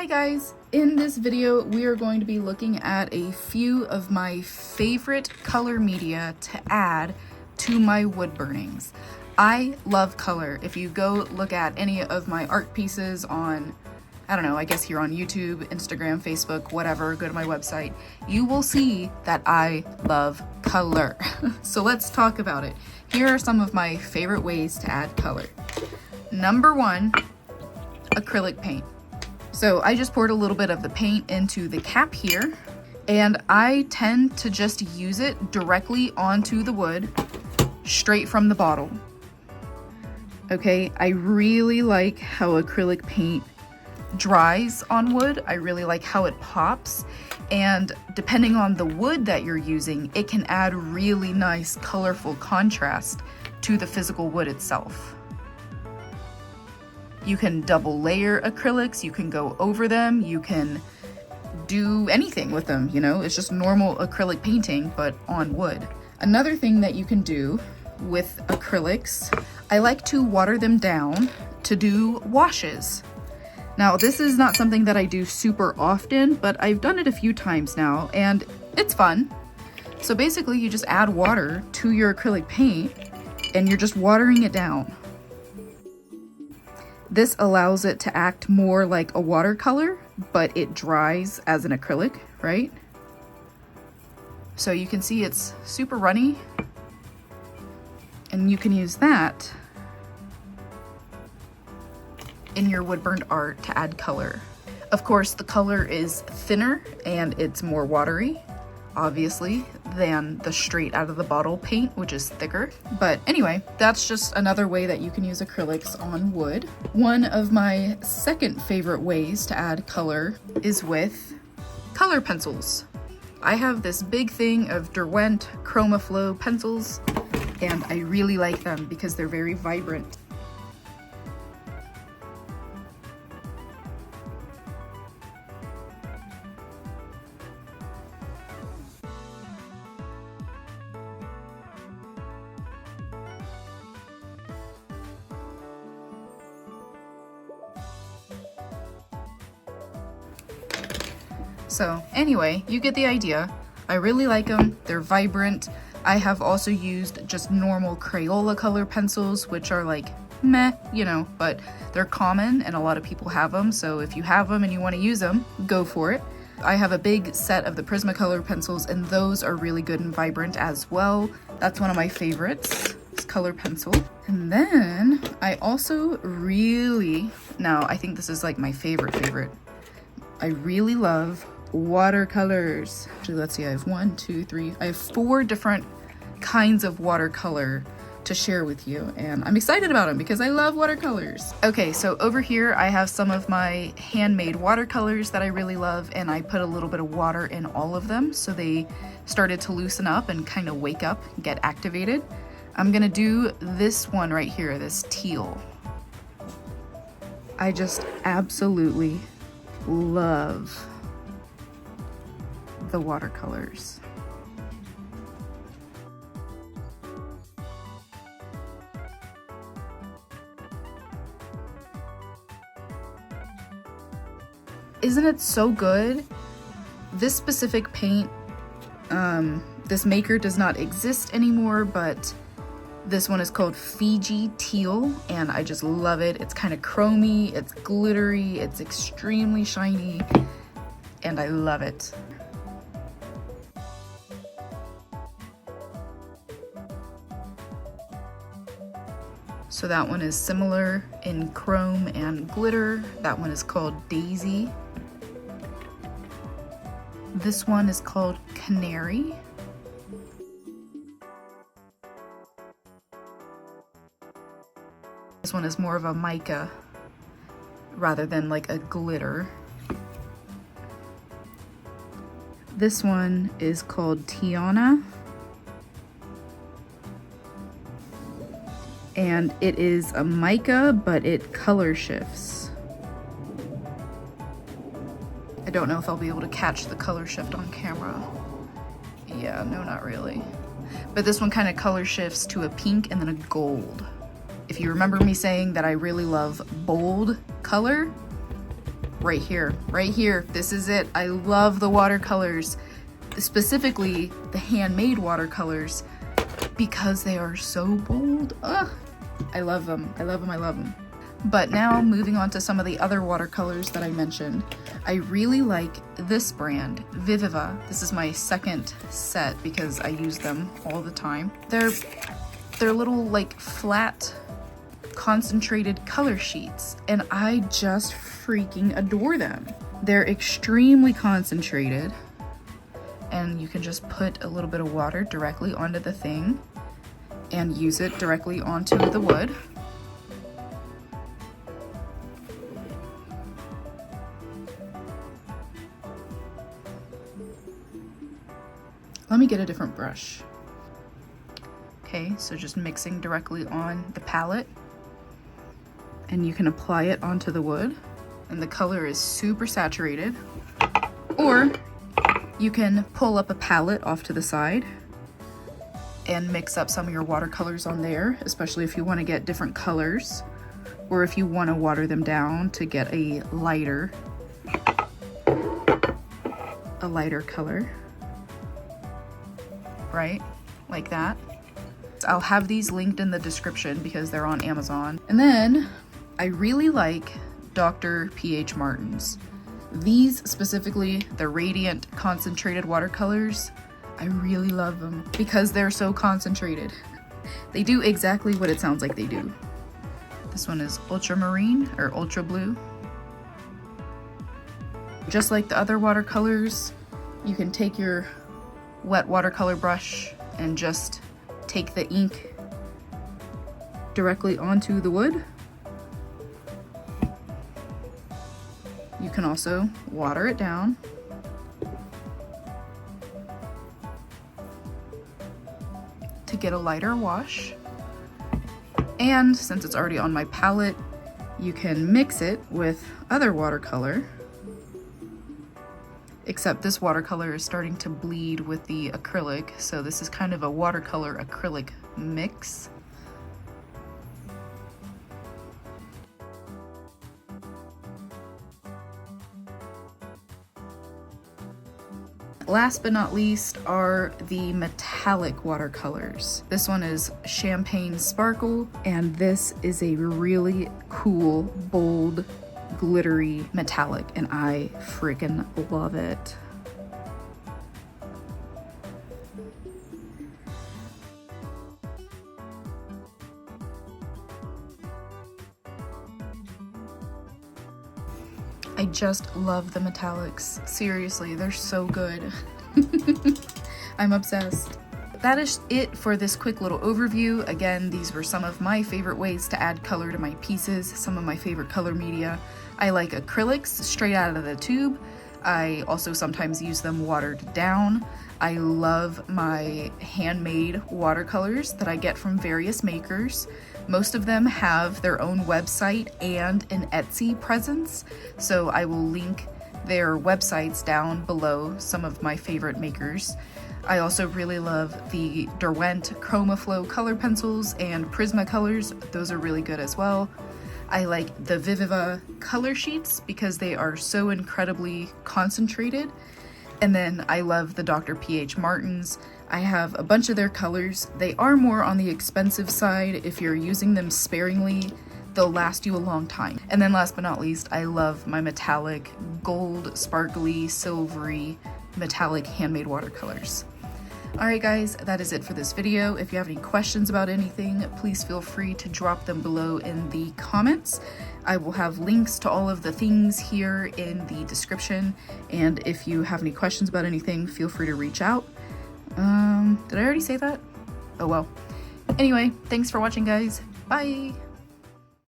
Hi guys! In this video, we are going to be looking at a few of my favorite color media to add to my wood burnings. I love color. If you go look at any of my art pieces on, I don't know, I guess here on YouTube, Instagram, Facebook, whatever, go to my website, you will see that I love color. So let's talk about it. Here are some of my favorite ways to add color. Number one, acrylic paint. So I just poured a little bit of the paint into the cap here, and I tend to just use it directly onto the wood, straight from the bottle. Okay, I really like how acrylic paint dries on wood. I really like how it pops, and depending on the wood that you're using, it can add really nice colorful contrast to the physical wood itself. You can double layer acrylics, you can go over them, you can do anything with them, you know? It's just normal acrylic painting, but on wood. Another thing that you can do with acrylics, I like to water them down to do washes. Now, this is not something that I do super often, but I've done it a few times now, and it's fun. So basically, you just add water to your acrylic paint, and you're just watering it down. This allows it to act more like a watercolor, but it dries as an acrylic, right? So you can see it's super runny, and you can use that in your wood burned art to add color. Of course, the color is thinner and it's more watery, obviously, than the straight out of the bottle paint, which is thicker. But anyway, that's just another way that you can use acrylics on wood. One of my second favorite ways to add color is with color pencils. I have this big thing of Derwent ChromaFlow pencils, and I really like them because they're very vibrant. So anyway, you get the idea. I really like them. They're vibrant. I have also used just normal Crayola color pencils, which are like meh, you know, but they're common and a lot of people have them. So if you have them and you want to use them, go for it. I have a big set of the Prismacolor pencils, and those are really good and vibrant as well. That's one of my favorites, this color pencil. And then I also really, now I think this is like my favorite. I really love watercolors. Actually, let's see, I have 4 different kinds of watercolor to share with you, and I'm excited about them because I love watercolors. Okay, so over here I have some of my handmade watercolors that I really love, and I put a little bit of water in all of them so they started to loosen up and kind of wake up, get activated. I'm gonna do this one right here, this teal. I just absolutely love the watercolors. Isn't it so good? This specific paint, this maker does not exist anymore, but this one is called Fiji Teal, and I just love it. It's kind of chromy, it's glittery, it's extremely shiny, and I love it. So that one is similar in chrome and glitter. That one is called Daisy. This one is called Canary. This one is more of a mica rather than like a glitter. This one is called Tiana, and it is a mica, but it color shifts. I don't know if I'll be able to catch the color shift on camera. Yeah, no, not really. But this one kind of color shifts to a pink and then a gold. If you remember me saying that I really love bold color, right here, right here. This is it. I love the watercolors, specifically the handmade watercolors, because they are so bold. Ugh, I love them. I love them. I love them. But now moving on to some of the other watercolors that I mentioned, I really like this brand, Viviva. This is my second set because I use them all the time. They're little like flat concentrated color sheets, and I just freaking adore them. They're extremely concentrated, and you can just put a little bit of water directly onto the thing and use it directly onto the wood. Let me get a different brush. Okay, so just mixing directly on the palette, and you can apply it onto the wood, and the color is super saturated. Or you can pull up a palette off to the side and mix up some of your watercolors on there, especially if you want to get different colors, or if you want to water them down to get a lighter color. Right? Like that. I'll have these linked in the description because they're on Amazon. And then I really like Dr. P.H. Martin's. These specifically, the Radiant Concentrated Watercolors, I really love them because they're so concentrated. They do exactly what it sounds like they do. This one is ultramarine or ultra blue. Just like the other watercolors, you can take your wet watercolor brush and just take the ink directly onto the wood. You can also water it down. To get a lighter wash. And since it's already on my palette, you can mix it with other watercolor. Except this watercolor is starting to bleed with the acrylic, so this is kind of a watercolor acrylic mix. Last but not least are the metallic watercolors. This one is Champagne Sparkle, and this is a really cool, bold, glittery metallic, and I freaking love it. I just love the metallics. Seriously, they're so good. I'm obsessed. That is it for this quick little overview. Again, these were some of my favorite ways to add color to my pieces, some of my favorite color media. I like acrylics straight out of the tube. I also sometimes use them watered down. I love my handmade watercolors that I get from various makers. Most of them have their own website and an Etsy presence, so I will link their websites down below, some of my favorite makers. I also really love the Derwent ChromaFlow color pencils and Prismacolors. Those are really good as well. I like the Viviva color sheets because they are so incredibly concentrated. And then I love the Dr. P.H. Martin's. I have a bunch of their colors. They are more on the expensive side. If you're using them sparingly, they'll last you a long time. And then last but not least, I love my metallic, gold, sparkly, silvery, metallic handmade watercolors. Alright guys, that is it for this video. If you have any questions about anything, please feel free to drop them below in the comments. I will have links to all of the things here in the description, and if you have any questions about anything, feel free to reach out. Did I already say that? Oh well. Anyway, thanks for watching guys. Bye!